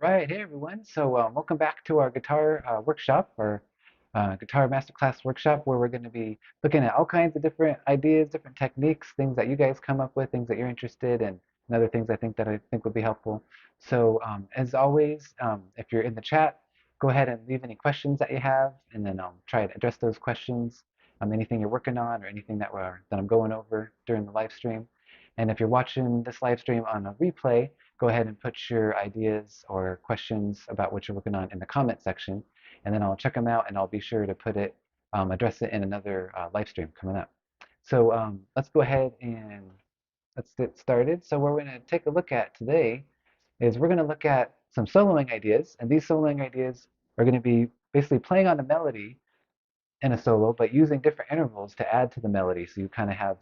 Right, hey everyone. Welcome back to our guitar workshop, or guitar masterclass workshop, where we're going to be looking at all kinds of different ideas, different techniques, things that you guys come up with, things that you're interested in, and other things I think would be helpful. As always, if you're in the chat, go ahead and leave any questions that you have, and then I'll try to address those questions. Anything you're working on, or anything that I'm going over during the live stream. And if you're watching this live stream on a replay, go ahead and put your ideas or questions about what you're working on in the comment section, and then I'll check them out and I'll be sure to address it in another live stream coming up. Let's go ahead and let's get started. So what we're going to take a look at today is we're going to look at some soloing ideas, and these soloing ideas are going to be basically playing on a melody in a solo, but using different intervals to add to the melody, so you kind of have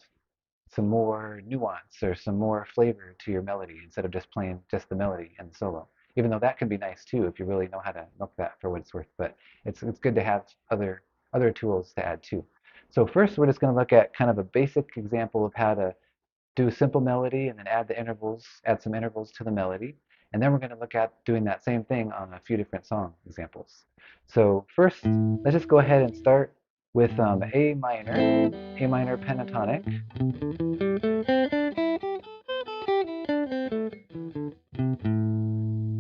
some more nuance or some more flavor to your melody instead of just playing just the melody and the solo. Even though that can be nice too if you really know how to milk that for what it's worth. But it's good to have other tools to add too. So first we're just going to look at kind of a basic example of how to do a simple melody and then add some intervals to the melody. And then we're going to look at doing that same thing on a few different song examples. So first, let's just go ahead and start with A minor pentatonic.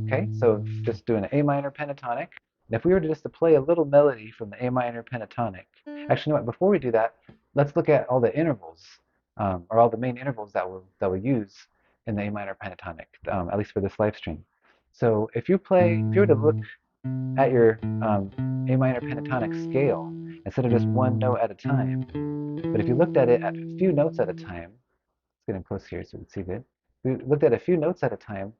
Okay, so just doing an A minor pentatonic. And if we were to just to play a little melody from the A minor pentatonic, actually, you know what? Before we do that, let's look at all the intervals, or all the main intervals that we'll use in the A minor pentatonic, at least for this live stream. So if you were to look at your A minor pentatonic scale instead of just one note at a time, but if you looked at it at a few notes at a time, let's get in close here so we can see good. If we looked at a few notes at a time,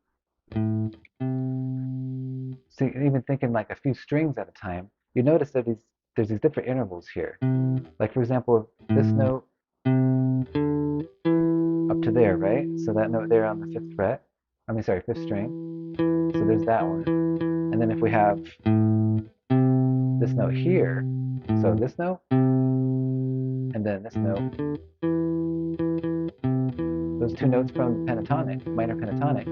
so even thinking like a few strings at a time, you notice that there's these different intervals here. Like for example, this note up to there, right? So that note there on the fifth fret, fifth string. So there's that one. And then if we have this note here, so this note, and then this note, those two notes from pentatonic, minor pentatonic,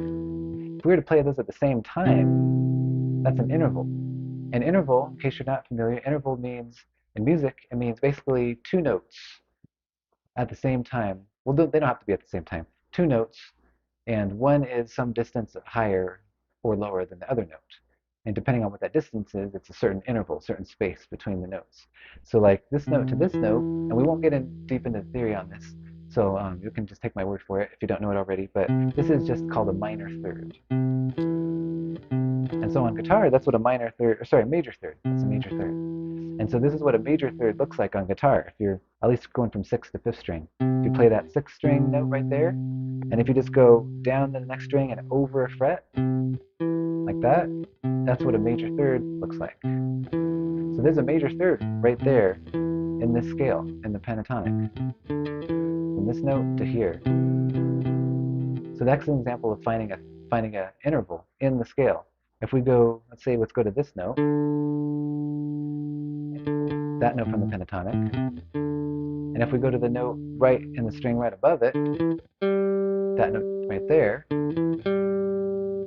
if we were to play those at the same time, that's an interval. An interval, in case you're not familiar, interval means, in music, it means basically two notes at the same time. Well, they don't have to be at the same time. Two notes, and one is some distance higher or lower than the other note. And depending on what that distance is, it's a certain interval, certain space between the notes. So like this note to this note, and we won't get in deep into theory on this, so you can just take my word for it if you don't know it already, but this is just called a minor third. And so on guitar, that's what a major third, that's a major third. And so this is what a major third looks like on guitar, if you're at least going from sixth to fifth string. If you play that sixth string note right there, and if you just go down to the next string and over a fret, like that, that's what a major third looks like. So there's a major third right there in this scale, in the pentatonic, from this note to here. So that's an example of finding a interval in the scale. If we go, let's go to this note, that note from the pentatonic, and if we go to the note right in the string right above it, that note right there,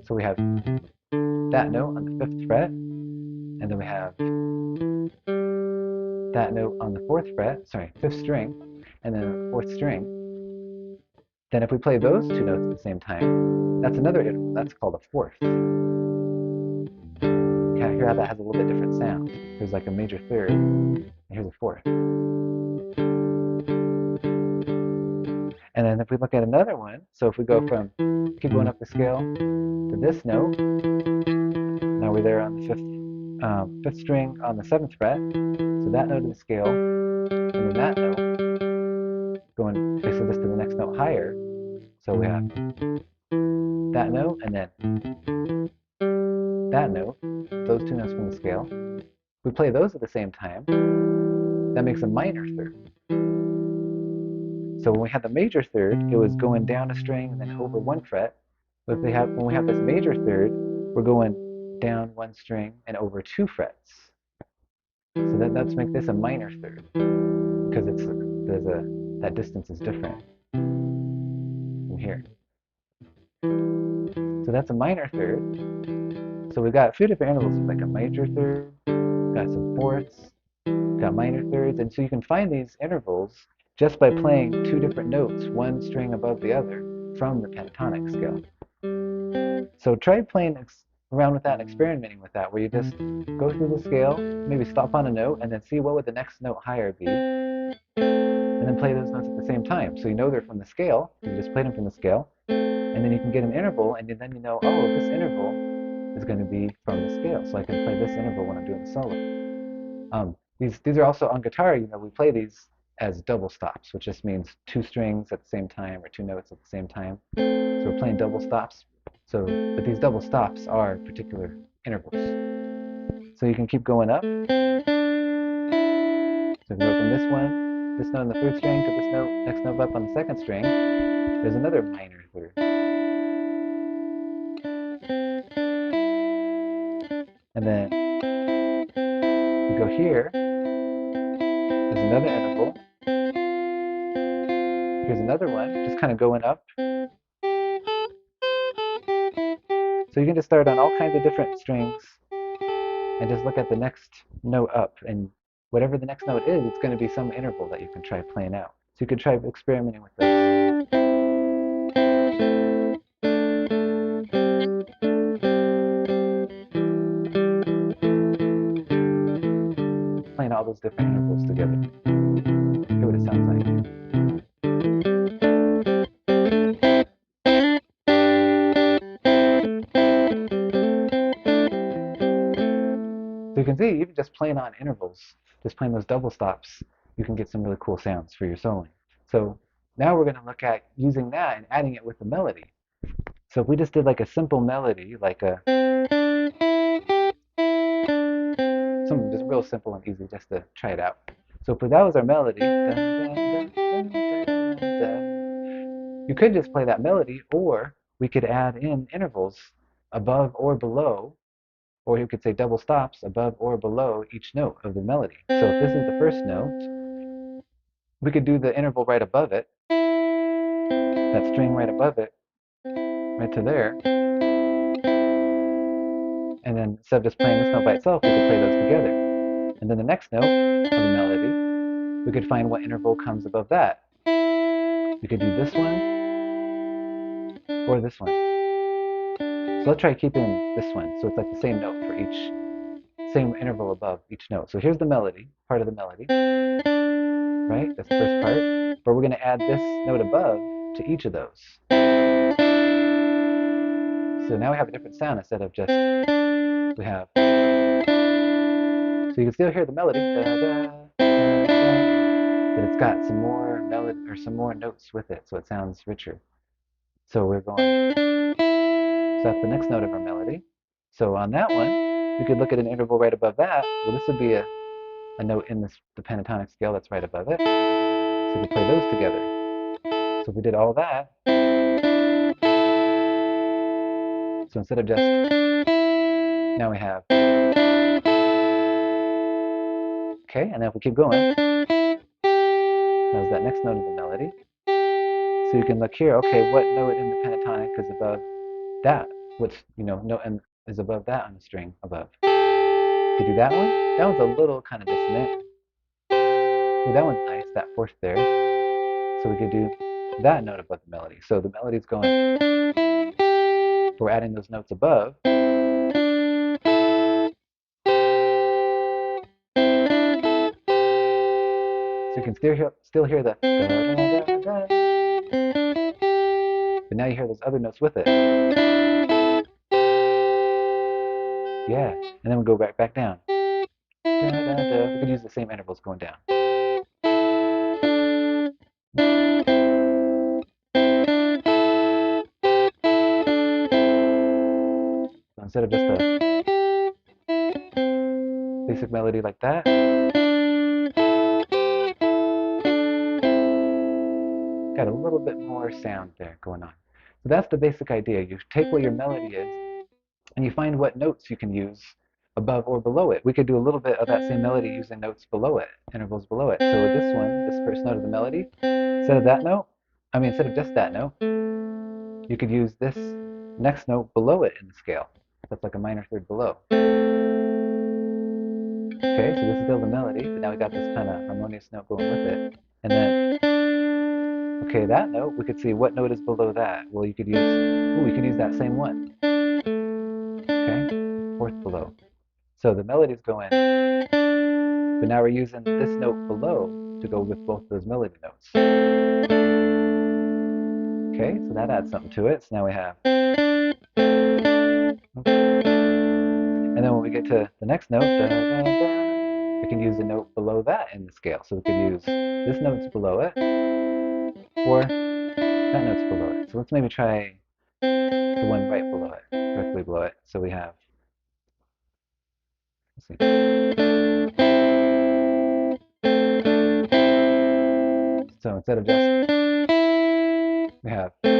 so we have that note on the fifth fret, and then we have that note on the fifth string, and then the fourth string. Then if we play those two notes at the same time, that's another interval. That's called a fourth. You kind of hear how that has a little bit different sound. Here's like a major third, and here's a fourth. And then if we look at another one, so if we go keep going up the scale to this note, now we're there on the fifth string on the seventh fret, so that note of the scale, and then that note, going basically just to the next note higher, so we have that note, and then that note, those two notes from the scale. If we play those at the same time, that makes a minor third. So when we had the major third, it was going down a string and then over one fret. But when we have this major third, we're going down one string and over two frets. So that's make this a minor third because that distance is different from here. So that's a minor third. So we've got a few different intervals, like a major third, got some fourths, got minor thirds, and so you can find these intervals just by playing two different notes, one string above the other, from the pentatonic scale. So try playing around with that and experimenting with that, where you just go through the scale, maybe stop on a note, and then see what would the next note higher be, and then play those notes at the same time. So you know they're from the scale, you just played them from the scale, and then you can get an interval, and then you know, oh, this interval is going to be from the scale, so I can play this interval when I'm doing the solo. These are also on guitar, we play these as double stops, which just means two strings at the same time or two notes at the same time. So we're playing double stops. But these double stops are particular intervals. So you can keep going up. So you can go from this note on the third string to this note, next note up on the second string. There's another minor third. And then we go here. There's another interval. Here's another one, just kind of going up. So you can just start on all kinds of different strings and just look at the next note up. And whatever the next note is, it's going to be some interval that you can try playing out. So you can try experimenting with those. Playing all those different intervals together. Hear what it sounds like. So you can see, even just playing on intervals, just playing those double stops, you can get some really cool sounds for your soloing. So now we're going to look at using that and adding it with the melody. So if we just did like a simple melody, like something just real simple and easy just to try it out. So if that was our melody, you could just play that melody, or we could add in intervals above or below, or you could say double stops above or below each note of the melody. So if this is the first note, we could do the interval right above it, that string right above it, right to there. And then instead of just playing this note by itself, we could play those together. And then the next note of the melody, we could find what interval comes above that. We could do this one or this one. So let's try keeping this one, so it's like the same note for each, same interval above each note. So here's the melody, part of the melody, right? That's the first part. But we're going to add this note above to each of those. So now we have a different sound instead of just, we have, so you can still hear the melody, but it's got some more melody or some more notes with it, so it sounds richer. So we're going, so that's the next note of our melody. So on that one, we could look at an interval right above that. Well, this would be a note in the pentatonic scale that's right above it. So we play those together. So if we did all that, so instead of just, now we have, okay, and then if we keep going, there's that next note of the melody. So you can look here, okay, what note in the pentatonic is above that? What's, note is above that on the string above? If you do that one, that one's a little kind of dissonant. Well, that one's nice, that fourth there. So we could do that note above the melody. So the melody's going, we're adding those notes above. So you can still hear the da, da, da, but now you hear those other notes with it. Yeah, and then we go back down. Da, da, da. We could use the same intervals going down. So instead of just a basic melody like that, got a little bit more sound there going on. So that's the basic idea. You take what your melody is, and you find what notes you can use above or below it. We could do a little bit of that same melody using notes below it, intervals below it. So with this one, this first note of the melody, instead of just that note, you could use this next note below it in the scale. That's like a minor third below. Okay, so this is still the melody, but now we got this kind of harmonious note going with it. And then, okay, that note, we could see what note is below that. Well, you could use, ooh, we could use that same one. Okay, fourth below. So the melody's going, but now we're using this note below to go with both those melody notes. Okay, so that adds something to it. So now we have, and then when we get to the next note, da, da, da, we can use the note below that in the scale. So we could use this note's below it, or that note's below it. So let's maybe try the one right below it, directly below it. So we have, let's see. So instead of just, we have, so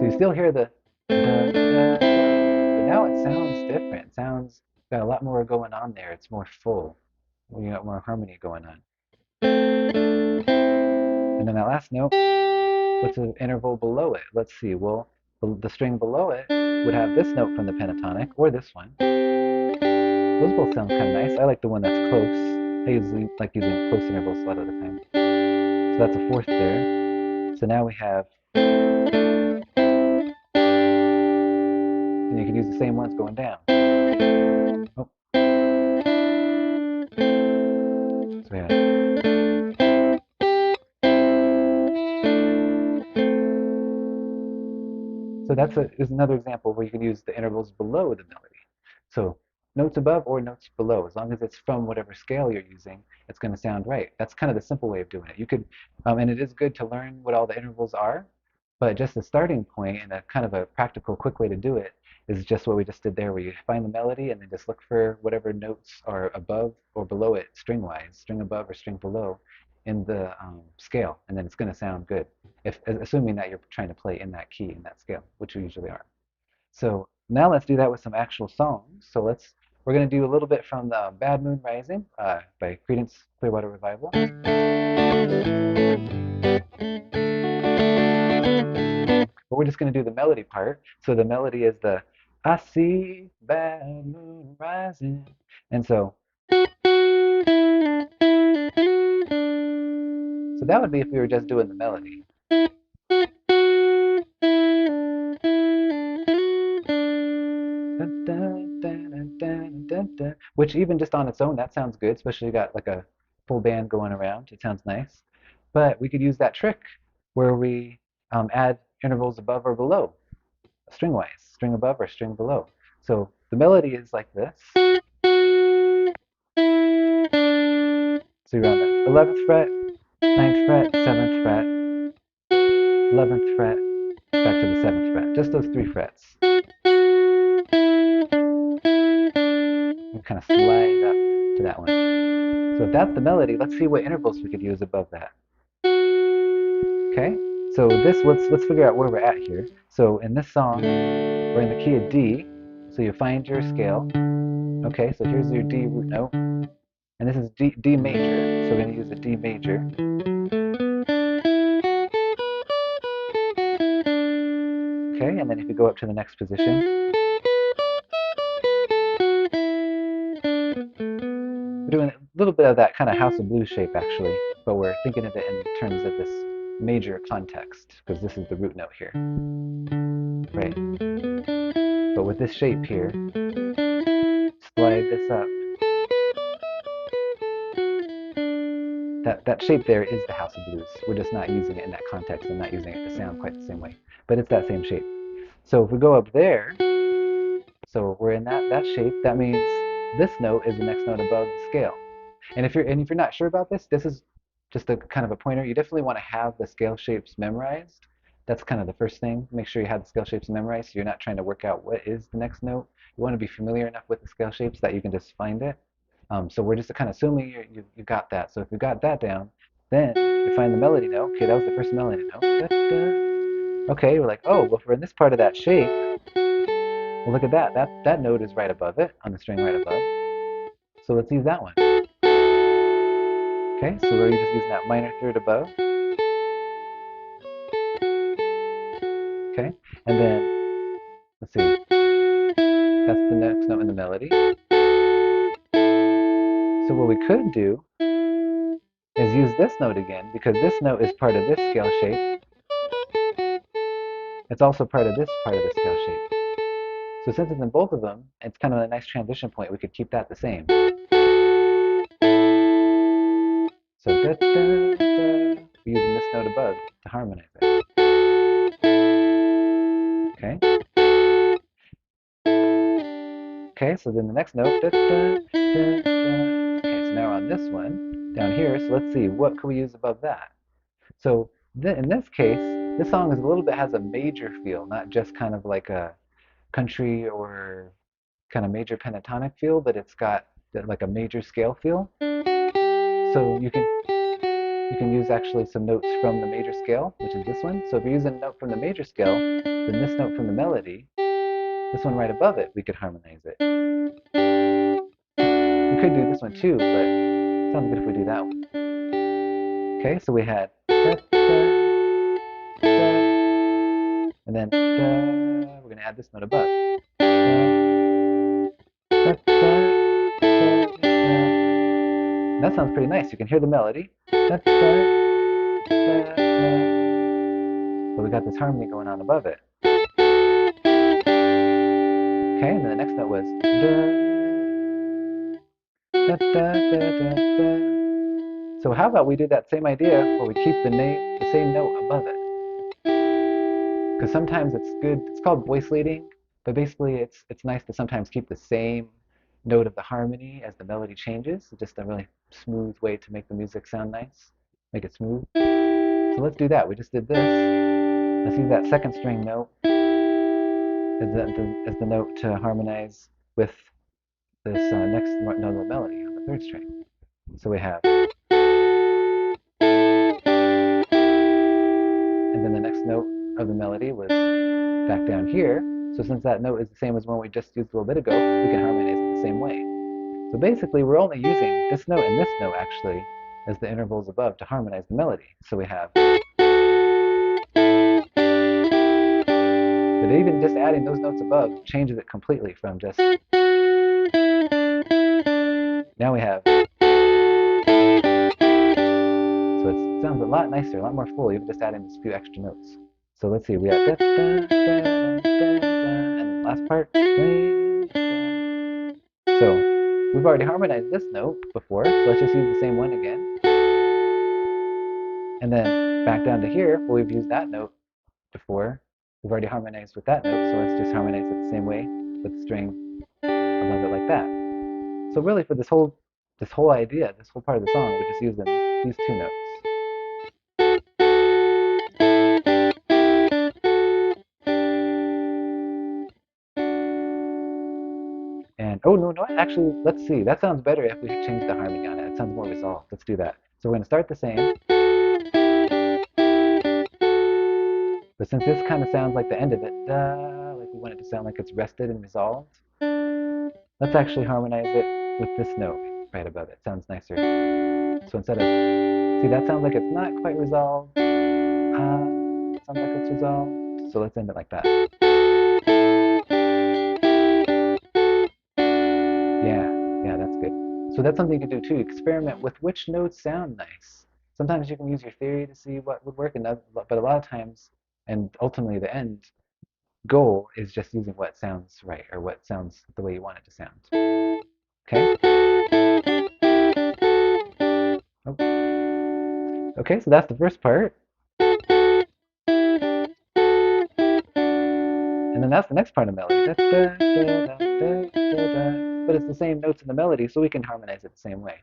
you still hear the da, da, but now it sounds different. It sounds got a lot more going on there. It's more full. You got more harmony going on. And then that last note, what's the interval below it? Let's see. Well, the string below it would have this note from the pentatonic or this one. Those both sound kind of nice. I like the one that's close. I usually like using close intervals a lot of the time. So that's a fourth there. So now we have, and you can use the same ones going down. Oh. So we have, so that's is another example where you can use the intervals below the melody. So notes above or notes below, as long as it's from whatever scale you're using, it's going to sound right. That's kind of the simple way of doing it. You could, and it is good to learn what all the intervals are, but just a starting point and a kind of a practical, quick way to do it is just what we just did there, where you find the melody and then just look for whatever notes are above or below it, string-wise, string above or string below, in the scale, and then it's going to sound good. Assuming that you're trying to play in that key, in that scale, which we usually are. So now let's do that with some actual songs. So we're going to do a little bit from the Bad Moon Rising by Creedence Clearwater Revival. But we're just going to do the melody part. So the melody is the I see bad moon rising. And so that would be if we were just doing the melody. Which even just on its own, that sounds good, especially you got like a full band going around. It sounds nice. But we could use that trick where we add intervals above or below, string-wise, string above or string below. So the melody is like this. So you're on the 11th fret, 9th fret, 7th fret, 11th fret, back to the 7th fret. Just those 3 frets. And kind of slide up to that one. So if that's the melody, let's see what intervals we could use above that. Okay, so let's figure out where we're at here. So in this song, we're in the key of D. So you find your scale. Okay, so here's your D root note. And this is D major. So we're going to use the D major. Okay, and then if you go up to the next position, we're doing a little bit of that kind of House of Blues shape actually, but we're thinking of it in terms of this major context, because this is the root note here. Right. But with this shape here, slide this up. That shape there is the House of Blues. We're just not using it in that context and not using it to sound quite the same way. But it's that same shape. So if we go up there, so we're in that shape, that means this note is the next note above the scale. And if you're not sure about this, this is just a kind of a pointer. You definitely want to have the scale shapes memorized. That's kind of the first thing. Make sure you have the scale shapes memorized so you're not trying to work out what is the next note. You want to be familiar enough with the scale shapes that you can just find it. So we're just kind of assuming you got that. So if you got that down, then you find the melody note. Okay, that was the first melody note. Da, da. Okay, we're like, oh, well, if we're in this part of that shape, well, look at that. That note is right above it, on the string right above. So let's use that one. Okay, so we're just using that minor third above. Okay, and then Let's see. That's the next note in the melody. So what we could do is use this note again, because this note is part of this scale shape. It's also part of this scale shape. So since it's in both of them, it's kind of a nice transition point. We could keep that the same. So da, da, da, we're using this note above to harmonize it. Okay. Okay, so then the next note. Da, da, da, da. Okay, so now we're on this one down here. So let's see, what can we use above that? So in this case, this song is a little bit has a major feel, not just kind of like a country or kind of major pentatonic feel, but it's got like a major scale feel. So you can use actually some notes from the major scale, which is this one. So if you're using a note from the major scale, then this note from the melody, this one right above it, we could harmonize it. We could do this one too, but it sounds good if we do that one. Okay, so we had da, da, da, and then da, we're going to add this note above. Da, da, da, that sounds pretty nice. You can hear the melody. Da, da, da, da. But we got this harmony going on above it. Okay, and then the next note was da, da, da, da, da. So how about we do that same idea where we keep the same note above it? Because sometimes it's good. It's called voice leading, but basically it's nice to sometimes keep the same note of the harmony as the melody changes. It's just a really smooth way to make the music sound nice, make it smooth. So let's do that. We just did this. Let's use that second string note as the note to harmonize with this next note of the melody on the third string. So we have, and then the next note of the melody was back down here. So since that note is the same as one we just used a little bit ago, we can harmonize it the same way. So basically, we're only using this note and this note actually as the intervals above to harmonize the melody. So we have, but even just adding those notes above changes it completely from just, now we have, so it sounds a lot nicer, a lot more full, even just adding these few extra notes. So let's see, we have da, da, da, da, da, da, and the last part. So we've already harmonized this note before, so let's just use the same one again. And then back down to here, where we've used that note before, we've already harmonized with that note, so let's just harmonize it the same way with the string above it like that. So really for this whole idea, this whole part of the song, we're just using these two notes. And oh no, actually, let's see. That sounds better if we change the harmony on it. It sounds more resolved. Let's do that. So we're going to start the same. But since this kind of sounds like the end of it, like we want it to sound like it's rested and resolved, let's actually harmonize it with this note right above it. Sounds nicer. So instead of, see, that sounds like it's not quite resolved. Sounds like it's resolved. So let's end it like that. Yeah, that's good. So that's something you can do too. Experiment with which notes sound nice. Sometimes you can use your theory to see what would work, but a lot of times, and ultimately the end goal is just using what sounds right or what sounds the way you want it to sound. Okay? Oh. Okay, so that's the first part. And then that's the next part of the melody. Da, da, da, da, da, da, da. But it's the same notes in the melody, so we can harmonize it the same way.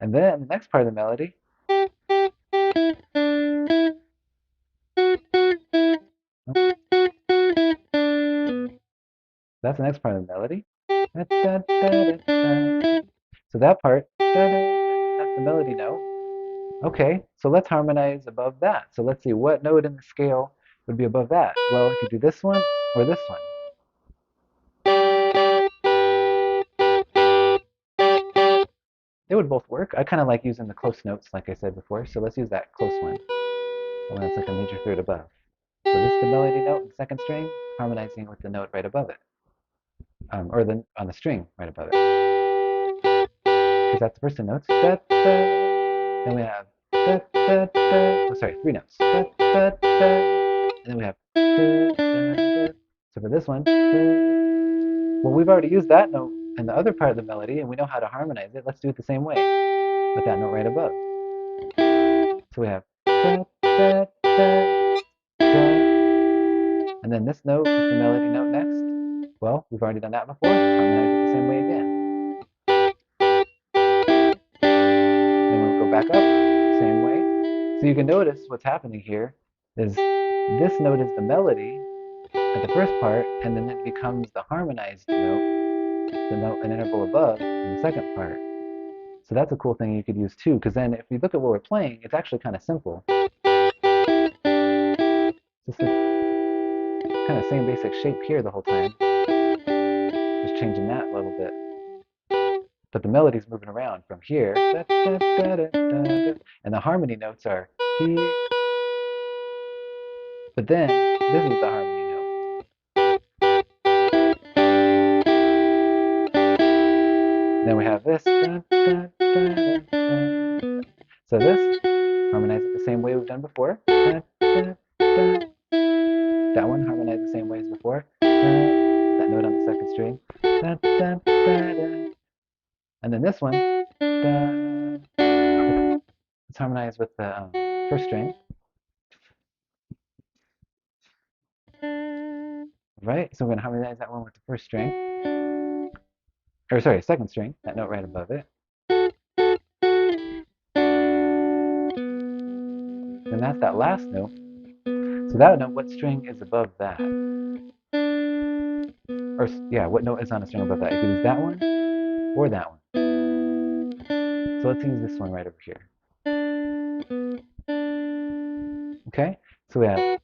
And then the next part of the melody. That's the next part of the melody. Da, da, da, da. So that part, that's the melody note. Okay, so let's harmonize above that. So let's see, what note in the scale would be above that? Well, we could do this one or this one. They would both work. I kind of like using the close notes, like I said before, so let's use that close one. The one that's like a major third above. So this is the melody note in the second string, harmonizing with the note right above it, or on the string right above it. Because that's the first two notes. Da, da. Then we have da, da, da. Oh, sorry, three notes. Da, da, da. And then we have da, da, da. So for this one, well, we've already used that note in the other part of the melody, and we know how to harmonize it. Let's do it the same way with that note right above. So we have da, da, da, da. And then this note is the melody note next. Well, we've already done that before. Let's harmonize it the same way again. Then we'll go back up, same way. So you can notice what's happening here is this note is the melody at the first part, and then it becomes the harmonized note, the note an interval above in the second part. So that's a cool thing you could use too, because then if you look at what we're playing, it's actually kind of simple. Just the kind of same basic shape here the whole time. Just changing that a little bit. But the melody's moving around from here, da, da, da, da, da, and the harmony notes are here. But then this is the harmony note. Then we have this. Da, da, da, da. So this, harmonize it the same way we've done before. Da, da, da. That one, harmonize the same way as before. That note on the second string. Da, da, da, da. And then this one, let's harmonize with the first string. Right? So we're going to harmonize that one with the first string. Or sorry, second string, that note right above it. And that's that last note. So that note, what string is above that? Or yeah, what note is on a string above that? You can use that one or that one. So let's use this one right over here. Okay? So we have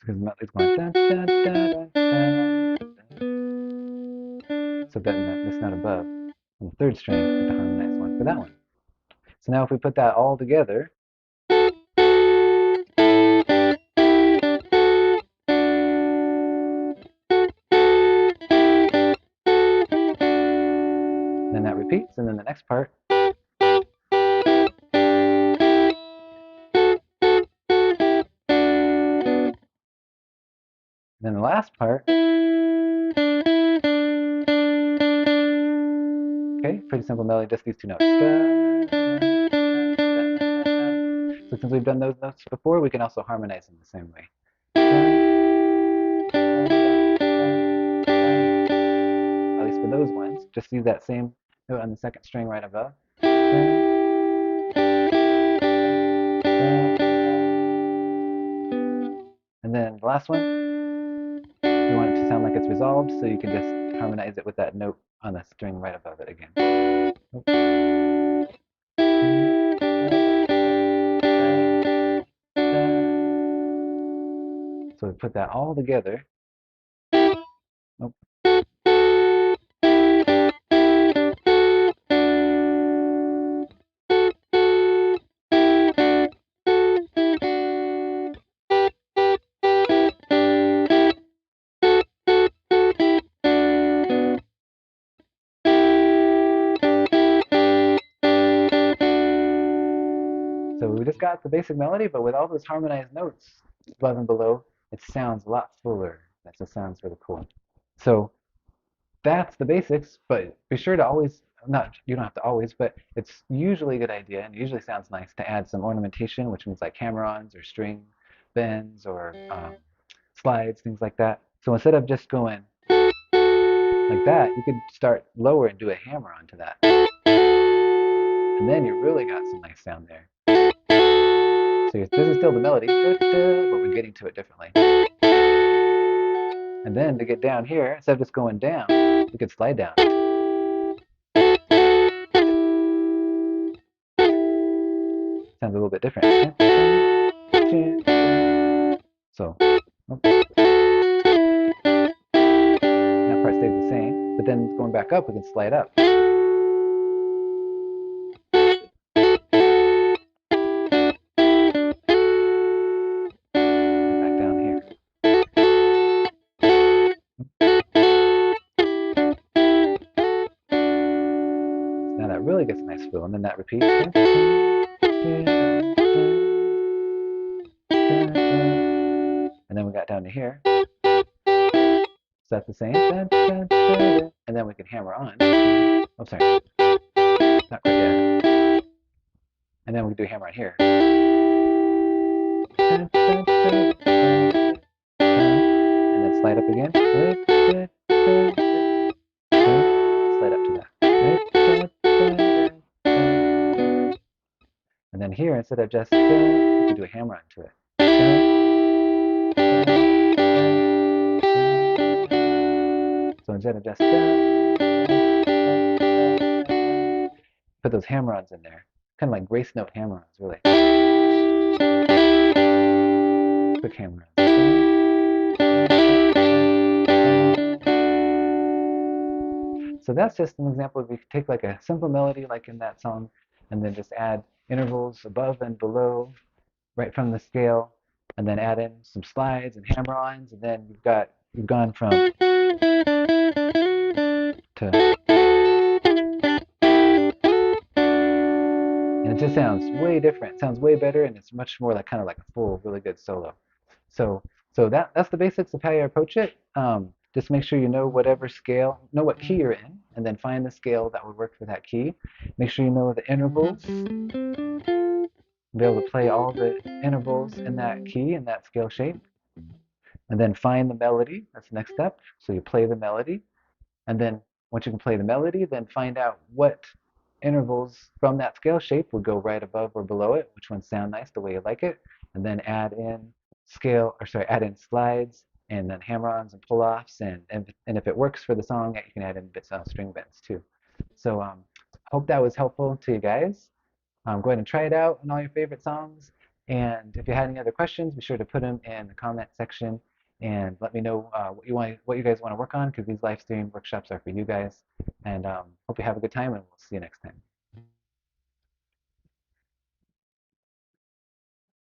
because the melody's going da, da, da, da, da. So then this note above on the third string with the harmonized one for that one. So now if we put that all together, then that repeats, and then the next part. Then the last part. Okay, pretty simple melody, just these two notes. So since we've done those notes before, we can also harmonize them the same way. At least for those ones, just use that same note on the second string right above. And then the last one, you want it to sound like it's resolved, so you can just harmonize it with that note on the string right above it again. So we put that all together. Oh. So we just got the basic melody, but with all those harmonized notes above and below, it sounds a lot fuller. That just sounds really cool. So that's the basics, but be sure to always, not, you don't have to always, but it's usually a good idea, and it usually sounds nice to add some ornamentation, which means like hammer-ons or string bends or slides, things like that. So instead of just going like that, you could start lower and do a hammer-on to that. And then you really got some nice sound there. So this is still the melody, but we're getting to it differently. And then to get down here, instead of just going down, we could slide down. Sounds a little bit different. So that part stays the same, but then going back up, we can slide up. Back down here. Now that really gets a nice feel, and then that repeats. And then we got down to here. So that's the same. And then we can hammer on. Oh, sorry. Not quite yet. And then we do hammer on here. And then slide up again. Slide up to that. And then here, instead of just, we can do a hammer onto it. So instead of just, put those hammer-ons in there. Kind of like grace note hammer-ons, really. Quick hammer-ons. So that's just an example of, you could take like a simple melody like in that song, and then just add intervals above and below right from the scale, and then add in some slides and hammer-ons, and then you've gone from to, and it just sounds way different. It sounds way better, and it's much more like kind of like a full, really good solo. So that's the basics of how you approach it. Just make sure you know whatever scale, know what key you're in, and then find the scale that would work for that key. Make sure you know the intervals, be able to play all the intervals in that key, in that scale shape. And then find the melody. That's the next step. So you play the melody. And then once you can play the melody, then find out what intervals from that scale shape would go right above or below it, which ones sound nice the way you like it, and then add in add in slides and then hammer-ons and pull-offs, and if it works for the song, you can add in bits of string bends too. So hope that was helpful to you guys. Go ahead and try it out on all your favorite songs, and if you had any other questions, be sure to put them in the comment section and let me know what you guys want to work on, because these live stream workshops are for you guys. And hope you have a good time, and we'll see you next time.